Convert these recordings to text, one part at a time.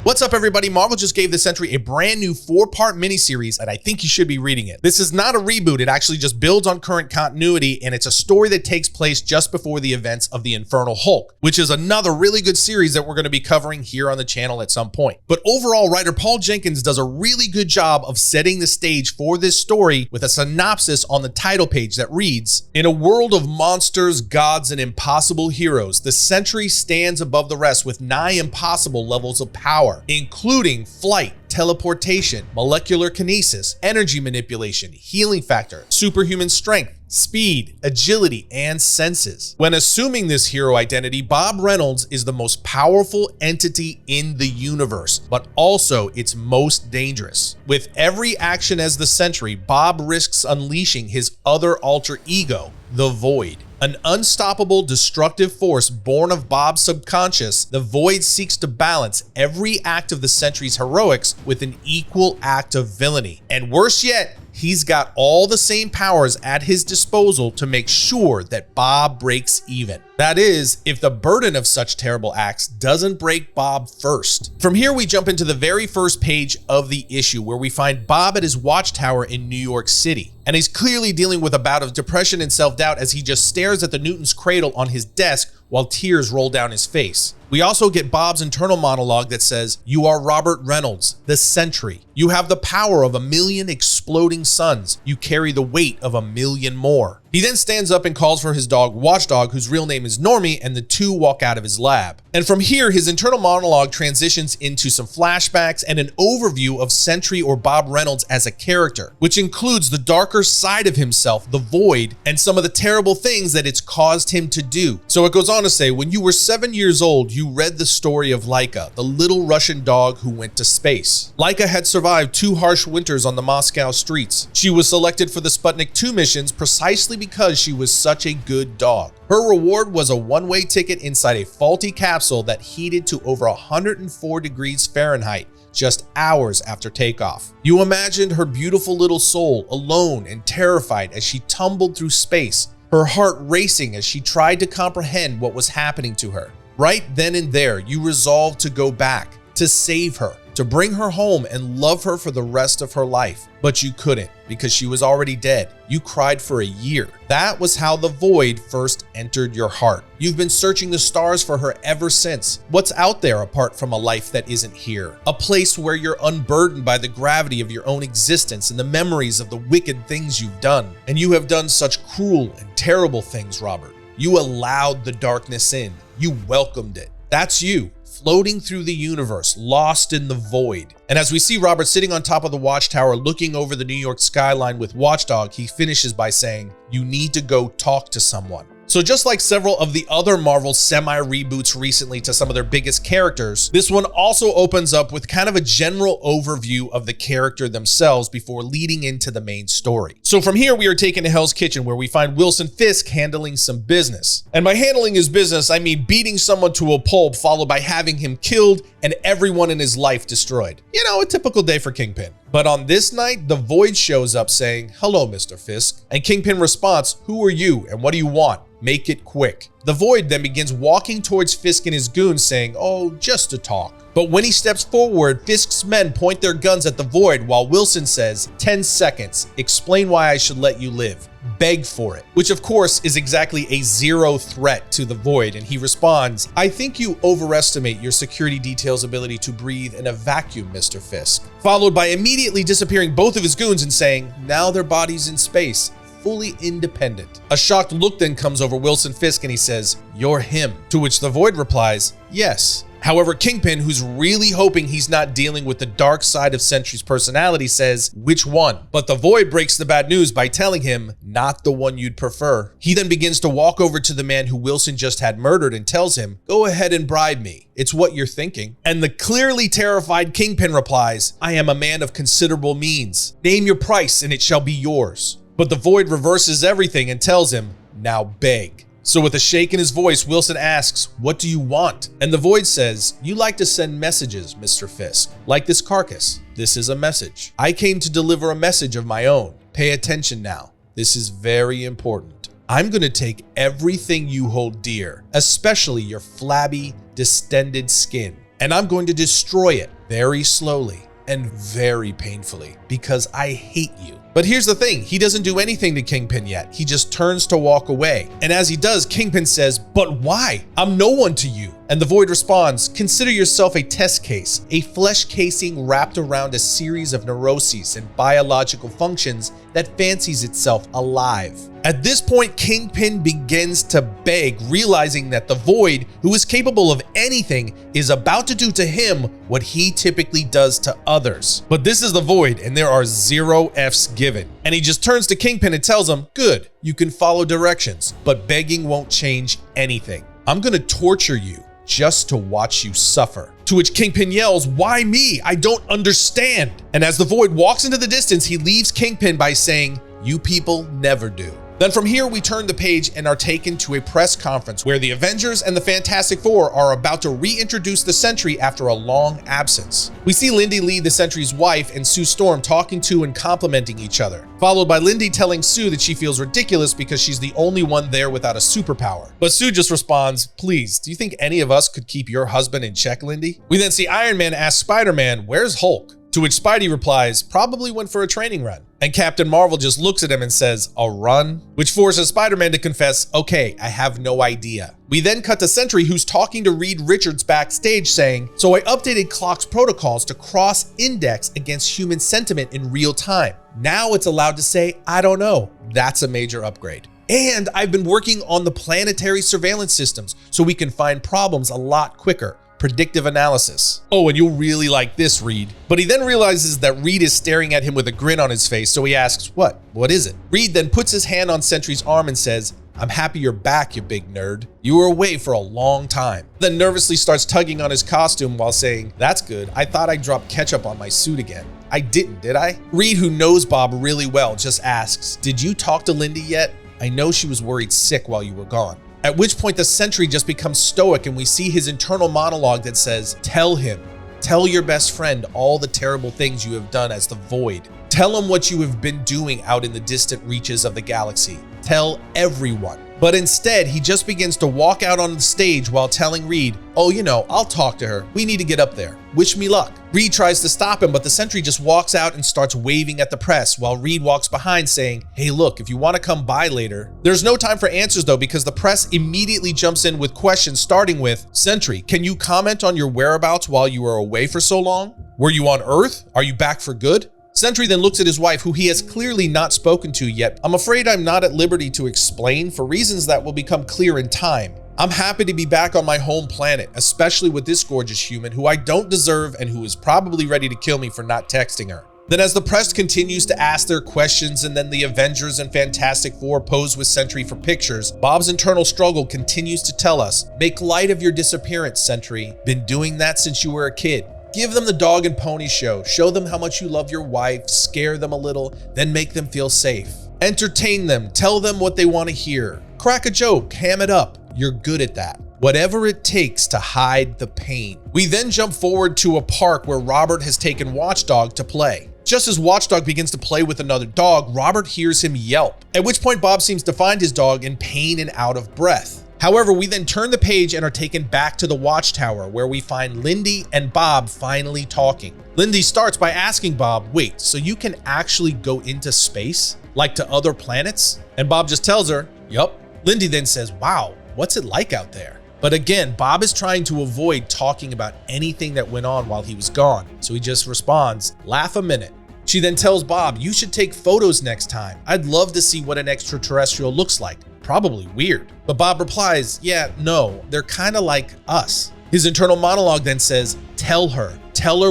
What's up, everybody? Marvel just gave the Sentry a brand new 4-part miniseries, and I think you should be reading it. This is not a reboot. It actually just builds on current continuity, and it's a story that takes place just before the events of the Infernal Hulk, which is another really good series that we're going to be covering here on the channel at some point. But overall, writer Paul Jenkins does a really good job of setting the stage for this story with a synopsis on the title page that reads, "In a world of monsters, gods, and impossible heroes, the Sentry stands above the rest with nigh impossible levels of power, including flight, teleportation, molecular kinesis, energy manipulation, healing factor, superhuman strength, speed, agility, and senses. When assuming this hero identity, Bob Reynolds is the most powerful entity in the universe, but also its most dangerous. With every action as the Sentry, Bob risks unleashing his other alter ego, the Void. An unstoppable, destructive force born of Bob's subconscious, the Void seeks to balance every act of the Sentry's heroics with an equal act of villainy. And worse yet, he's got all the same powers at his disposal to make sure that Bob breaks even. That is, if the burden of such terrible acts doesn't break Bob first." From here, we jump into the very first page of the issue, where we find Bob at his Watchtower in New York City. And he's clearly dealing with a bout of depression and self-doubt as he just stares at the Newton's cradle on his desk while tears roll down his face. We also get Bob's internal monologue that says, "You are Robert Reynolds, the Sentry. You have the power of 1,000,000 exploding suns. You carry the weight of 1,000,000 more." He then stands up and calls for his dog Watchdog, whose real name is Normie, and the two walk out of his lab. And from here, his internal monologue transitions into some flashbacks and an overview of Sentry or Bob Reynolds as a character, which includes the darker side of himself, the Void, and some of the terrible things that it's caused him to do. So it goes on to say, "When you were 7 years old, you read the story of Laika, the little Russian dog who went to space. Laika had survived 2 harsh winters on the Moscow streets. She was selected for the Sputnik 2 missions precisely because she was such a good dog. Her reward was a one-way ticket inside a faulty capsule that heated to over 104 degrees Fahrenheit just hours after takeoff. You imagined her beautiful little soul alone and terrified as she tumbled through space, her heart racing as she tried to comprehend what was happening to her. Right then and there, you resolved to go back, to save her, to bring her home and love her for the rest of her life. But you couldn't, because she was already dead. You cried for a year. That was how the Void first entered your heart. You've been searching the stars for her ever since. What's out there apart from a life that isn't here? A place where you're unburdened by the gravity of your own existence and the memories of the wicked things you've done. And you have done such cruel and terrible things, Robert. You allowed the darkness in. You welcomed it. That's you, floating through the universe, lost in the void." And as we see Robert sitting on top of the Watchtower looking over the New York skyline with Watchdog, he finishes by saying, "You need to go talk to someone." So just like several of the other Marvel semi-reboots recently to some of their biggest characters, this one also opens up with kind of a general overview of the character themselves before leading into the main story. So from here, we are taken to Hell's Kitchen, where we find Wilson Fisk handling some business. And by handling his business, I mean beating someone to a pulp, followed by having him killed and everyone in his life destroyed. You know, a typical day for Kingpin. But on this night, the Void shows up saying, "Hello, Mr. Fisk." And Kingpin responds, "Who are you and what do you want? Make it quick." The Void then begins walking towards Fisk and his goons saying, "Oh, just to talk." But when he steps forward, Fisk's men point their guns at the Void while Wilson says, 10 seconds, explain why I should let you live. Beg for it. Which of course is exactly a zero threat to the Void, and he responds, "I think you overestimate your security detail's ability to breathe in a vacuum, Mr. Fisk." Followed by immediately disappearing both of his goons and saying, "Now their bodies in space, fully independent." A shocked look then comes over Wilson Fisk and he says, "You're him." To which the Void replies, "Yes." However, Kingpin, who's really hoping he's not dealing with the dark side of Sentry's personality, says, "Which one?" But the Void breaks the bad news by telling him, "Not the one you'd prefer." He then begins to walk over to the man who Wilson just had murdered and tells him, "Go ahead and bribe me. It's what you're thinking." And the clearly terrified Kingpin replies, "I am a man of considerable means. Name your price and it shall be yours." But the Void reverses everything and tells him, "Now beg." So with a shake in his voice, Wilson asks, "What do you want?" And the Void says, "You like to send messages, Mr. Fisk. Like this carcass. This is a message. I came to deliver a message of my own. Pay attention now. This is very important. I'm going to take everything you hold dear, especially your flabby, distended skin. and I'm going to destroy it very slowly and very painfully because I hate you. But here's the thing, he doesn't do anything to Kingpin yet. He just turns to walk away. And as he does, Kingpin says, "But why? I'm no one to you." And the Void responds, "Consider yourself a test case, a flesh casing wrapped around a series of neuroses and biological functions that fancies itself alive." At this point, Kingpin begins to beg, realizing that the Void, who is capable of anything, is about to do to him what he typically does to others. But this is the Void, and there are 0 Fs given. And he just turns to Kingpin and tells him, "Good, you can follow directions, but begging won't change anything. I'm gonna torture you just to watch you suffer." To which Kingpin yells, "Why me? I don't understand." And as the Void walks into the distance, he leaves Kingpin by saying, "You people never do." Then from here, we turn the page and are taken to a press conference where the Avengers and the Fantastic Four are about to reintroduce the Sentry after a long absence. We see Lindy Lee, the Sentry's wife, and Sue Storm talking to and complimenting each other, followed by Lindy telling Sue that she feels ridiculous because she's the only one there without a superpower. But Sue just responds, "Please, do you think any of us could keep your husband in check, Lindy?" We then see Iron Man ask Spider-Man, "Where's Hulk?" To which Spidey replies, "Probably went for a training run." And Captain Marvel just looks at him and says, "A run?" Which forces Spider-Man to confess, "Okay, I have no idea." We then cut to Sentry, who's talking to Reed Richards backstage saying, "So I updated Clock's protocols to cross-index against human sentiment in real time. Now it's allowed to say, I don't know." That's a major upgrade. "And I've been working on the planetary surveillance systems so we can find problems a lot quicker. Predictive analysis." Oh, and you'll really like this, Reed. But he then realizes that Reed is staring at him with a grin on his face, so he asks, "What? What is it?" Reed then puts his hand on Sentry's arm and says, "I'm happy you're back, you big nerd. You were away for a long time." Then nervously starts tugging on his costume while saying, "That's good. I thought I dropped ketchup on my suit again. I didn't, did I?" Reed, who knows Bob really well, just asks, "Did you talk to Lindy yet? I know she was worried sick while you were gone." At which point the Sentry just becomes stoic and we see his internal monologue that says, "Tell him. Tell your best friend all the terrible things you have done as the Void. Tell him what you have been doing out in the distant reaches of the galaxy. Tell everyone." But instead, he just begins to walk out on the stage while telling Reed, "Oh, you know, I'll talk to her. We need to get up there. Wish me luck." Reed tries to stop him, but the Sentry just walks out and starts waving at the press while Reed walks behind saying, "Hey, look, if you want to come by later." There's no time for answers though, because the press immediately jumps in with questions starting with, "Sentry, can you comment on your whereabouts while you were away for so long? Were you on Earth? Are you back for good?" Sentry then looks at his wife, who he has clearly not spoken to yet. "I'm afraid I'm not at liberty to explain for reasons that will become clear in time. I'm happy to be back on my home planet, especially with this gorgeous human who I don't deserve and who is probably ready to kill me for not texting her." Then as the press continues to ask their questions and then the Avengers and Fantastic Four pose with Sentry for pictures, Bob's internal struggle continues to tell us, "Make light of your disappearance, Sentry. Been doing that since you were a kid. Give them the dog and pony show, show them how much you love your wife, scare them a little, then make them feel safe. Entertain them, tell them what they want to hear. Crack a joke, ham it up. You're good at that. Whatever it takes to hide the pain." We then jump forward to a park where Robert has taken Watchdog to play. Just as Watchdog begins to play with another dog, Robert hears him yelp, at which point Bob seems to find his dog in pain and out of breath. However, we then turn the page and are taken back to the Watchtower where we find Lindy and Bob finally talking. Lindy starts by asking Bob, "Wait, so you can actually go into space? Like to other planets?" And Bob just tells her, "Yup." Lindy then says, "Wow, what's it like out there?" But again, Bob is trying to avoid talking about anything that went on while he was gone. So he just responds, "Laugh a minute." She then tells Bob, "You should take photos next time. I'd love to see what an extraterrestrial looks like. Probably weird." But Bob replies, "Yeah, no, they're kind of like us." His internal monologue then says, "Tell her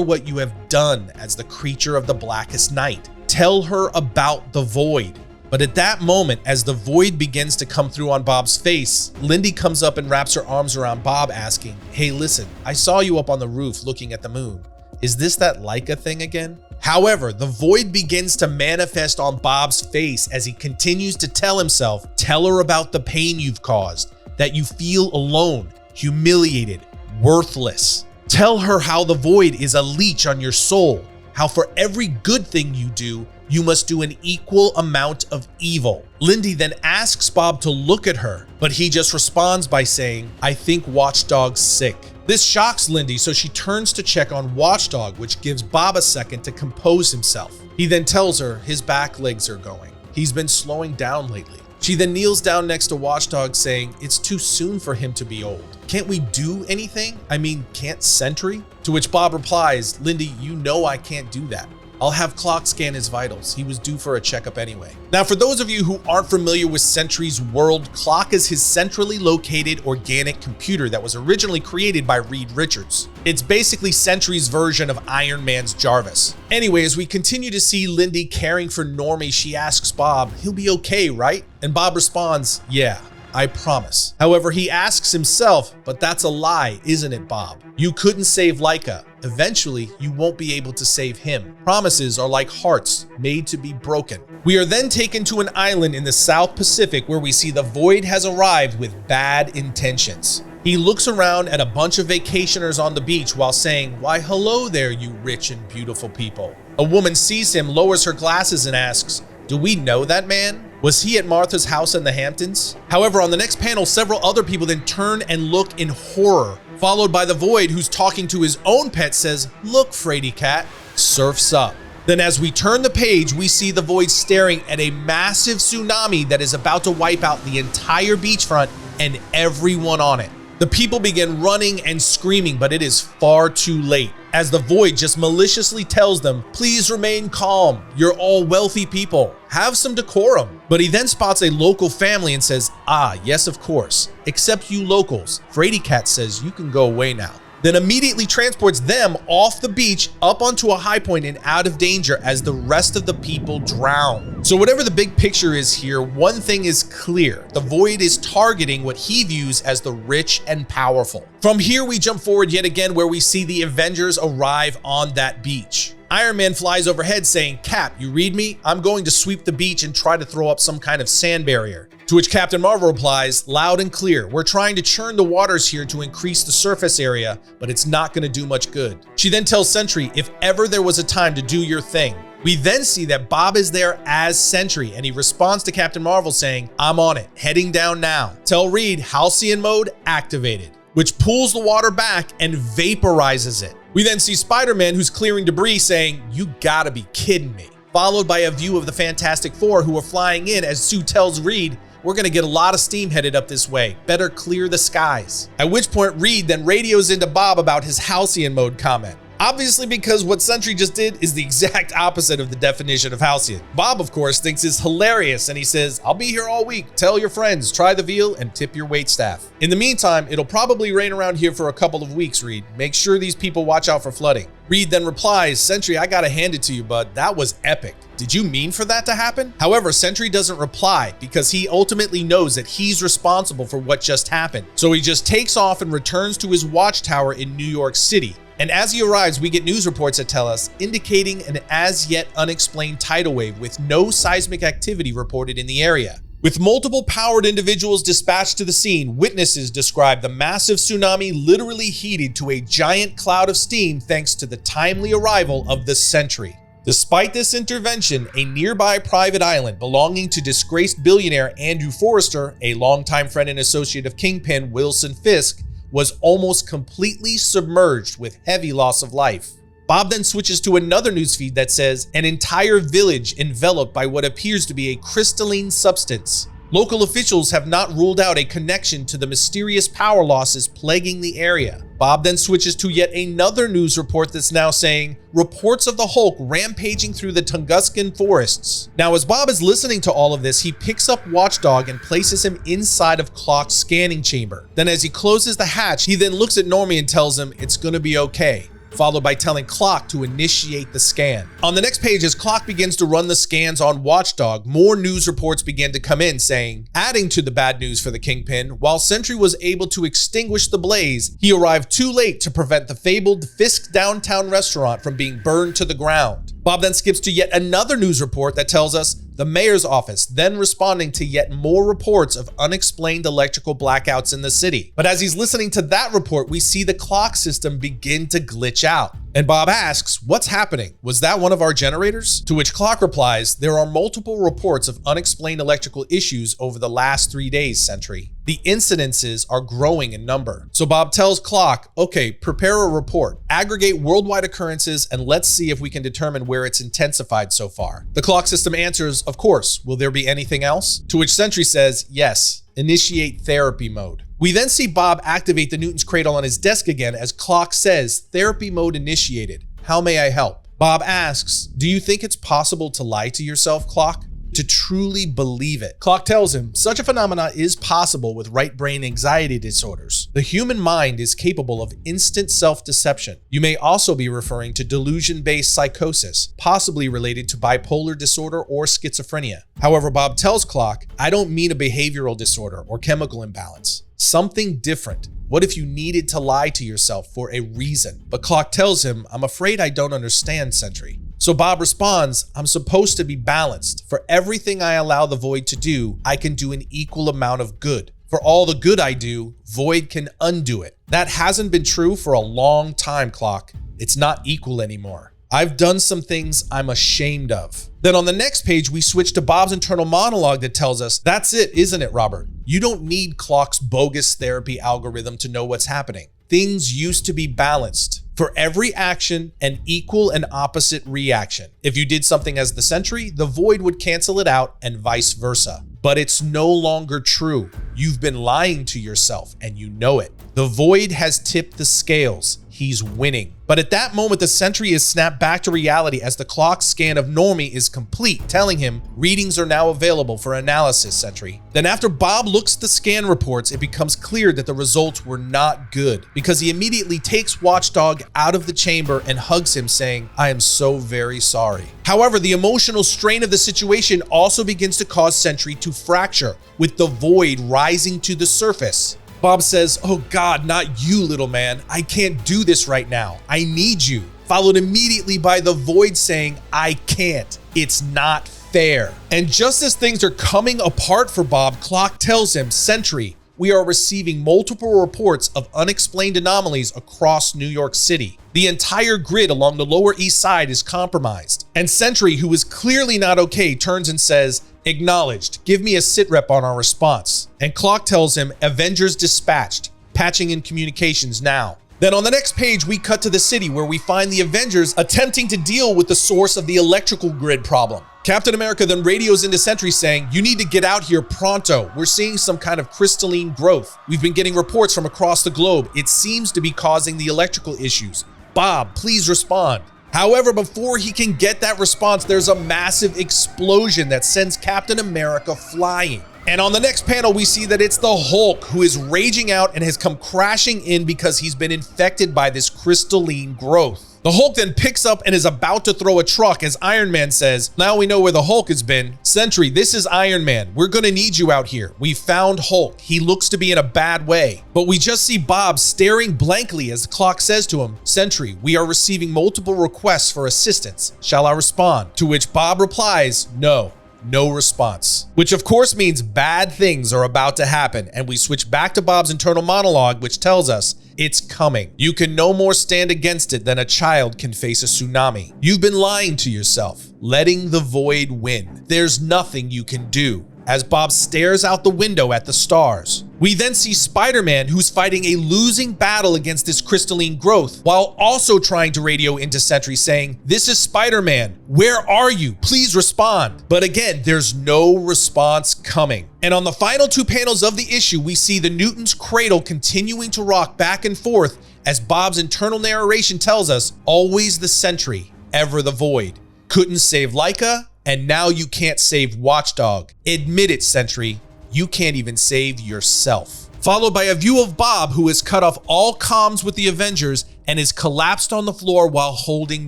what you have done as the creature of the blackest night. Tell her about the Void." But at that moment, as the Void begins to come through on Bob's face, Lindy comes up and wraps her arms around Bob asking, "Hey, listen, I saw you up on the roof looking at the moon. Is this that Leica thing again?" However, the Void begins to manifest on Bob's face as he continues to tell himself, "Tell her about the pain you've caused, that you feel alone, humiliated, worthless. Tell her how the Void is a leech on your soul, how for every good thing you do, you must do an equal amount of evil." Lindy then asks Bob to look at her, but he just responds by saying, "I think Watchdog's sick." This shocks Lindy, so she turns to check on Watchdog, which gives Bob a second to compose himself. He then tells her his back legs are going. He's been slowing down lately. She then kneels down next to Watchdog saying it's too soon for him to be old. Can't we do anything? I mean, can't Sentry? To which Bob replies, Lindy, you know I can't do that. I'll have Clock scan his vitals. He was due for a checkup anyway. Now, for those of you who aren't familiar with Sentry's world, Clock is his centrally located organic computer that was originally created by Reed Richards. It's basically Sentry's version of Iron Man's Jarvis. Anyway, as we continue to see Lindy caring for Normie, she asks Bob, he'll be okay, right? And Bob responds, yeah, I promise. However, he asks himself, but that's a lie, isn't it, Bob? You couldn't save Laika. Eventually, you won't be able to save him. Promises are like hearts, made to be broken. We are then taken to an island in the South Pacific where we see the Void has arrived with bad intentions. He looks around at a bunch of vacationers on the beach while saying, why hello there, you rich and beautiful people. A woman sees him, lowers her glasses and asks, do we know that man? Was he at Martha's house in the Hamptons? However, on the next panel, several other people then turn and look in horror, followed by the Void, who's talking to his own pet, says, look, Fraidy Cat, surf's up. Then as we turn the page, we see the Void staring at a massive tsunami that is about to wipe out the entire beachfront and everyone on it. The people begin running and screaming, but it is far too late, as the Void just maliciously tells them, please remain calm. You're all wealthy people. Have some decorum. But he then spots a local family and says, ah, yes, of course. Except you locals. Fraidy Cat says you can go away now. Then immediately transports them off the beach up onto a high point and out of danger as the rest of the people drown. So whatever the big picture is here, one thing is clear. The Void is targeting what he views as the rich and powerful. From here, we jump forward yet again where we see the Avengers arrive on that beach. Iron Man flies overhead saying, Cap, you read me? I'm going to sweep the beach and try to throw up some kind of sand barrier. To which Captain Marvel replies, loud and clear, we're trying to churn the waters here to increase the surface area, but it's not going to do much good. She then tells Sentry, if ever there was a time to do your thing. We then see that Bob is there as Sentry, and he responds to Captain Marvel saying, I'm on it, heading down now. Tell Reed, halcyon mode activated, which pulls the water back and vaporizes it. We then see Spider-Man, who's clearing debris, saying, you gotta be kidding me. Followed by a view of the Fantastic Four, who are flying in as Sue tells Reed, we're gonna get a lot of steam headed up this way. Better clear the skies. At which point Reed then radios into Bob about his halcyon mode comment. Obviously, because what Sentry just did is the exact opposite of the definition of halcyon. Bob, of course, thinks it's hilarious and he says, I'll be here all week. Tell your friends, try the veal and tip your waitstaff. In the meantime, it'll probably rain around here for a couple of weeks, Reed. Make sure these people watch out for flooding. Reed then replies, Sentry, I gotta hand it to you, bud. That was epic. Did you mean for that to happen? However, Sentry doesn't reply because he ultimately knows that he's responsible for what just happened. So he just takes off and returns to his Watchtower in New York City. And as he arrives, we get news reports that tell us, indicating an as yet unexplained tidal wave with no seismic activity reported in the area. With multiple powered individuals dispatched to the scene, witnesses describe the massive tsunami literally heated to a giant cloud of steam thanks to the timely arrival of the Sentry. Despite this intervention, a nearby private island belonging to disgraced billionaire Andrew Forrester, a longtime friend and associate of Kingpin Wilson Fisk, was almost completely submerged with heavy loss of life. Bob then switches to another newsfeed that says, an entire village enveloped by what appears to be a crystalline substance. Local officials have not ruled out a connection to the mysterious power losses plaguing the area. Bob then switches to yet another news report that's now saying, reports of the Hulk rampaging through the Tungusian forests. Now, as Bob is listening to all of this, he picks up Watchdog and places him inside of Clock's scanning chamber. Then as he closes the hatch, he then looks at Normie and tells him it's gonna be okay, followed by telling Clock to initiate the scan. On the next page, as Clock begins to run the scans on Watchdog, more news reports begin to come in saying, adding to the bad news for the Kingpin, while Sentry was able to extinguish the blaze, he arrived too late to prevent the fabled Fisk downtown restaurant from being burned to the ground. Bob then skips to yet another news report that tells us the mayor's office then responding to yet more reports of unexplained electrical blackouts in the city. But as he's listening to that report, we see the clock system begin to glitch out. And Bob asks, what's happening? Was that one of our generators? To which Clock replies, there are multiple reports of unexplained electrical issues over the last 3 days, Sentry. The incidences are growing in number. So Bob tells Clock, okay, prepare a report, aggregate worldwide occurrences, and let's see if we can determine where it's intensified so far. The Clock system answers, of course, will there be anything else? To which Sentry says, yes, initiate therapy mode. We then see Bob activate the Newton's cradle on his desk again as Clock says, therapy mode initiated. How may I help? Bob asks, do you think it's possible to lie to yourself, Clock? To truly believe it. Clock tells him such a phenomena is possible with right brain anxiety disorders. The human mind is capable of instant self-deception. You may also be referring to delusion-based psychosis, possibly related to bipolar disorder or schizophrenia. However, Bob tells Clock, I don't mean a behavioral disorder or chemical imbalance. Something different. What if you needed to lie to yourself for a reason? But Clock tells him, I'm afraid I don't understand, Sentry. So Bob responds, I'm supposed to be balanced. For everything I allow the Void to do, I can do an equal amount of good. For all the good I do, Void can undo it. That hasn't been true for a long time, Clock. It's not equal anymore. I've done some things I'm ashamed of. Then on the next page, we switch to Bob's internal monologue that tells us, that's it, isn't it, Robert? You don't need Clock's bogus therapy algorithm to know what's happening. Things used to be balanced. For every action, an equal and opposite reaction. If you did something as the Sentry, the Void would cancel it out and vice versa. But it's no longer true. You've been lying to yourself and you know it. The Void has tipped the scales. He's winning. But at that moment, the Sentry is snapped back to reality as the Clock's scan of Normie is complete, telling him, readings are now available for analysis, Sentry. Then after Bob looks at the scan reports, it becomes clear that the results were not good because he immediately takes Watchdog out of the chamber and hugs him, saying, I am so very sorry. However, the emotional strain of the situation also begins to cause Sentry to fracture, with the Void rising to the surface. Bob says, oh God, not you, little man. I can't do this right now. I need you. Followed immediately by the Void saying, I can't. It's not fair. And just as things are coming apart for Bob, Clock tells him, Sentry, we are receiving multiple reports of unexplained anomalies across New York City. The entire grid along the Lower East Side is compromised. And Sentry, who is clearly not okay, turns and says, acknowledged. Give me a sitrep on our response. And Clock tells him, Avengers dispatched. Patching in communications now. Then on the next page, we cut to the city where we find the Avengers attempting to deal with the source of the electrical grid problem. Captain America then radios into Sentry saying, you need to get out here pronto. We're seeing some kind of crystalline growth. We've been getting reports from across the globe. It seems to be causing the electrical issues. Bob, please respond. However, before he can get that response, there's a massive explosion that sends Captain America flying. And on the next panel, we see that it's the Hulk who is raging out and has come crashing in because he's been infected by this crystalline growth. The Hulk then picks up and is about to throw a truck as Iron Man says, now we know where the Hulk has been. Sentry, this is Iron Man. We're gonna need you out here. We found Hulk. He looks to be in a bad way. But we just see Bob staring blankly as the Clock says to him, Sentry, we are receiving multiple requests for assistance. Shall I respond? To which Bob replies, no. No response, which of course means bad things are about to happen. And we switch back to Bob's internal monologue, which tells us it's coming. You can no more stand against it than a child can face a tsunami. You've been lying to yourself, letting the Void win. There's nothing you can do. As Bob stares out the window at the stars. We then see Spider-Man, who's fighting a losing battle against this crystalline growth, while also trying to radio into Sentry saying, this is Spider-Man, where are you? Please respond. But again, there's no response coming. And on the final two panels of the issue, we see the Newton's cradle continuing to rock back and forth as Bob's internal narration tells us, always the Sentry, ever the Void. Couldn't save Leica, and now you can't save Watchdog. Admit it, Sentry. You can't even save yourself. Followed by a view of Bob, who has cut off all comms with the Avengers and is collapsed on the floor while holding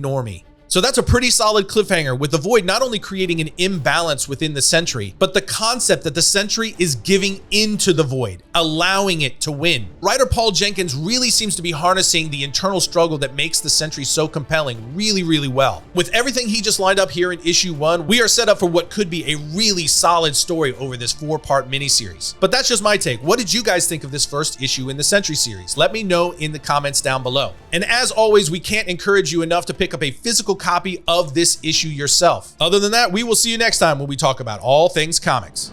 Normie. So that's a pretty solid cliffhanger, with the Void not only creating an imbalance within the Sentry, but the concept that the Sentry is giving into the Void, allowing it to win. Writer Paul Jenkins really seems to be harnessing the internal struggle that makes the Sentry so compelling really well. With everything he just lined up here in issue 1, we are set up for what could be a really solid story over this 4-part miniseries. But that's just my take. What did you guys think of this first issue in the Sentry series? Let me know in the comments down below. And as always, we can't encourage you enough to pick up a physical copy of this issue yourself. Other than that, we will see you next time when we talk about all things comics.